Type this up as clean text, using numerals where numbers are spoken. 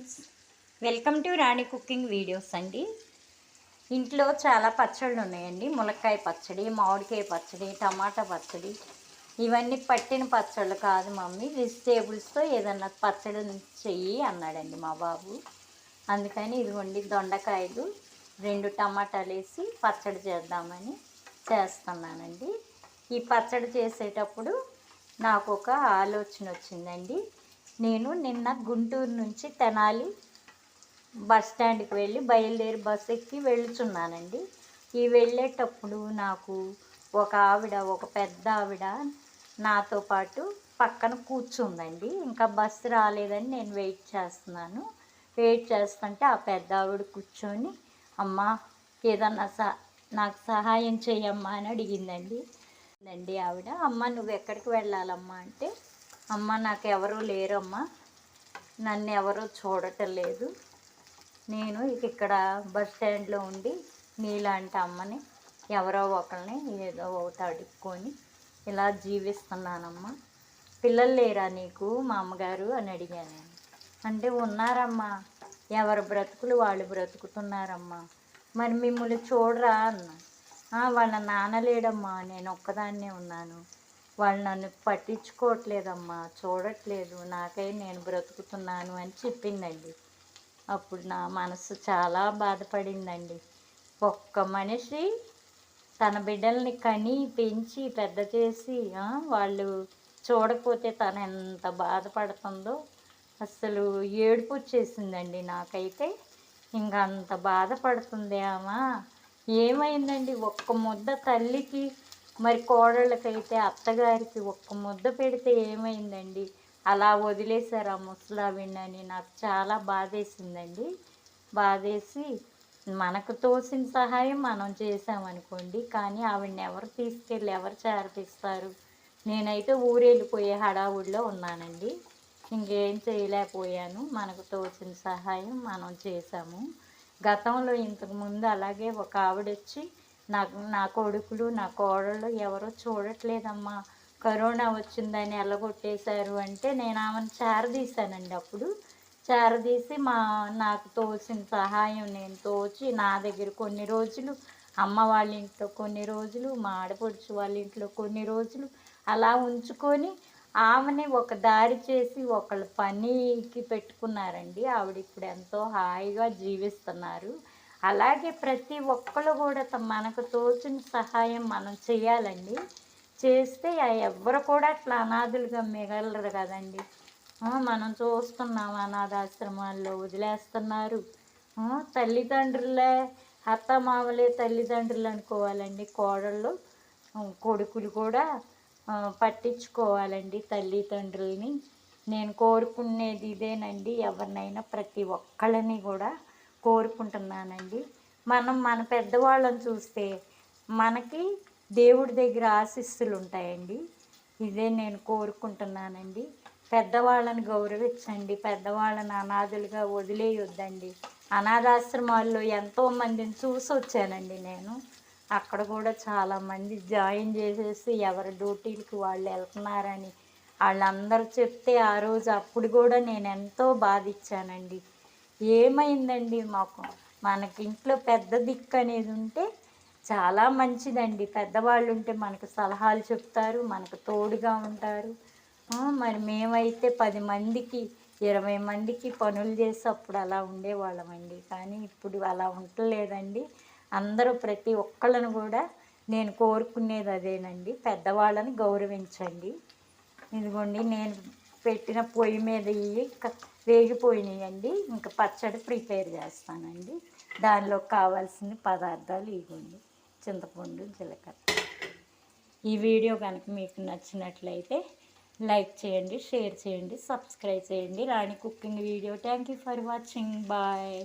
Friends, welcome to Rani cooking videos అండి. ఇంట్లో చాలా పచ్చళ్ళు ఉన్నాయండి. ములక్కాయ పచ్చడి, మామిడికాయ పచ్చడి, టమాటా పచ్చడి. ఇవన్నీ పట్టిన పచ్చళ్ళు కాదు మమ్మీ, వెజిటేబుల్స్తో ఏదన్నా పచ్చడి చెయ్యి అన్నాడండి మా బాబు. అందుకని ఇదిగోండి దొండకాయలు 2 టమాటాలు వేసి పచ్చడి చేద్దామని చేస్తున్నానండి. ఈ పచ్చడి చేసేటప్పుడు నాకు ఒక ఆలోచన వచ్చిందండి. నేను నిన్న గుంటూరు నుంచి తెనాలి బస్ స్టాండ్కి వెళ్ళి బయలుదేరి బస్ ఎక్కి వెళ్తున్నానండి. ఈ వెళ్ళేటప్పుడు నాకు ఒక పెద్ద ఆవిడ నాతో పాటు పక్కన కూర్చుందండి. ఇంకా బస్సు రాలేదని నేను వెయిట్ చేస్తుంటే ఆ పెద్ద ఆవిడ కూర్చొని, అమ్మా ఏదన్నా నాకు సహాయం చేయమ్మా అని అడిగిందండి. ఆవిడ, అమ్మ నువ్వు ఎక్కడికి వెళ్ళాలమ్మా అంటే, అమ్మ నాకు ఎవరూ లేరమ్మా, నన్ను ఎవరూ చూడటం లేదు, నేను ఇక్కడ బస్ స్టాండ్లో ఉండి నీలాంటి అమ్మని ఎవరో ఒకరిని ఏదో ఒకటి అడుక్కొని ఇలా జీవిస్తున్నానమ్మా, పిల్లలు లేరా నీకు మా అమ్మగారు అని అడిగాను. అంటే ఉన్నారమ్మా, ఎవరి బ్రతుకులు వాళ్ళు బ్రతుకుతున్నారమ్మా, మరి మిమ్మల్ని చూడరా అన్న. వాళ్ళ నాన్న లేడమ్మా, నేను ఒక్కదాన్నే ఉన్నాను, వాళ్ళు నన్ను పట్టించుకోవట్లేదమ్మా, చూడట్లేదు, నాకై నేను బ్రతుకుతున్నాను అని చెప్పిందండి. అప్పుడు నా మనసు చాలా బాధపడిందండి. ఒక్క మనిషి తన బిడ్డల్ని కని పెంచి పెద్ద చేసి వాళ్ళు చూడకపోతే తను ఎంత బాధపడుతుందో అసలు ఏడుపు వచ్చేసిందండి నాకైతే. ఇంకా అంత బాధపడుతుంది ఆమె. ఏమైందండి, ఒక్క ముద్ద తల్లికి, మరి కోడళ్ళకైతే అత్తగారికి ఒక్క ముద్ద పెడితే ఏమైందండి, అలా వదిలేశారు ఆ ముసలావిడని. నాకు చాలా బాధేసిందండి. బాధేసి మనకు తోసిన సహాయం మనం చేసామనుకోండి, కానీ ఆవిడని ఎవరు తీసుకెళ్ళి ఎవరు చేరపిస్తారు. నేనైతే ఊరెళ్ళిపోయే హడావుడిలో ఉన్నానండి. ఇంకేం చేయలేకపోయాను. మనకు తోచిన సహాయం మనం చేసాము. గతంలో ఇంతకుముందు అలాగే ఒక ఆవిడ వచ్చి, నా కొడుకులు నా కోడళ్ళు ఎవరో చూడట్లేదమ్మా, కరోనా వచ్చిందని ఎల్లగొట్టేశారు అంటే నేను ఆమెను చేరదీశానండి. అప్పుడు చేరదీసి నాకు తోచిన సహాయం నేను తోచి నా దగ్గర కొన్ని రోజులు, అమ్మ వాళ్ళ ఇంట్లో కొన్ని రోజులు, మా ఆడపడుచు వాళ్ళ ఇంట్లో కొన్ని రోజులు అలా ఉంచుకొని ఆమెని ఒక దారి చేసి ఒకళ్ళు పనికి పెట్టుకున్నారండి. ఆవిడ ఇప్పుడు ఎంతో హాయిగా జీవిస్తున్నారు. అలాగే ప్రతి ఒక్కరు కూడా మనకు తోచిన సహాయం మనం చేయాలండి. చేస్తే ఎవ్వరు కూడా అట్లా అనాథులుగా మిగలరు కదండి. మనం చూస్తున్నాం అనాథాశ్రమాల్లో వదిలేస్తున్నారు. తల్లిదండ్రులే అత్తమామలే తల్లిదండ్రులు అనుకోవాలండి. కోడళ్ళు కొడుకులు కూడా పట్టించుకోవాలండి తల్లిదండ్రులని. నేను కోరుకునేది ఇదేనండి. ఎవరినైనా ప్రతి ఒక్కళ్ళని కూడా కోరుకుంటున్నానండి. మన పెద్దవాళ్ళని చూస్తే మనకి దేవుడి దగ్గర ఆశీస్సులు ఉంటాయండి. ఇదే నేను కోరుకుంటున్నానండి. పెద్దవాళ్ళని గౌరవించండి, పెద్దవాళ్ళని అనాథులుగా వదిలేయొద్దండి. అనాథాశ్రమాల్లో ఎంతోమందిని చూసి వచ్చానండి నేను. అక్కడ కూడా చాలామంది జాయిన్ చేసేసి ఎవరి డ్యూటీలకి వాళ్ళు వెళ్తున్నారని వాళ్ళందరూ చెప్తే ఆ రోజు అప్పుడు కూడా నేను ఎంతో బాధించానండి. ఏమైందండి, మనకి ఇంట్లో పెద్ద దిక్కు అనేది ఉంటే చాలా మంచిదండి. పెద్దవాళ్ళు ఉంటే మనకు సలహాలు చెప్తారు, మనకు తోడుగా ఉంటారు. మరి మేమైతే 10 మందికి 20 మందికి పనులు చేసి అప్పుడు అలా ఉండేవాళ్ళమండి. కానీ ఇప్పుడు అలా ఉండలేదండి. అందరూ ప్రతి ఒక్కళ్ళను కూడా నేను కోరుకునేది అదేనండి, పెద్దవాళ్ళని గౌరవించండి. ఇదిగోండి నేను పెట్టిన పొయ్యి మీద వేగిపోయినాయండి. ఇంకా పచ్చడి ప్రిపేర్ చేస్తానండి. దానిలో కావాల్సిన పదార్థాలు ఇవ్వండి: చింతపండు, జీలకర్ర. ఈ వీడియో కనుక మీకు నచ్చినట్లయితే లైక్ చేయండి, షేర్ చేయండి, సబ్స్క్రైబ్ చేయండి. Rani cooking video. Thank you for watching. Bye.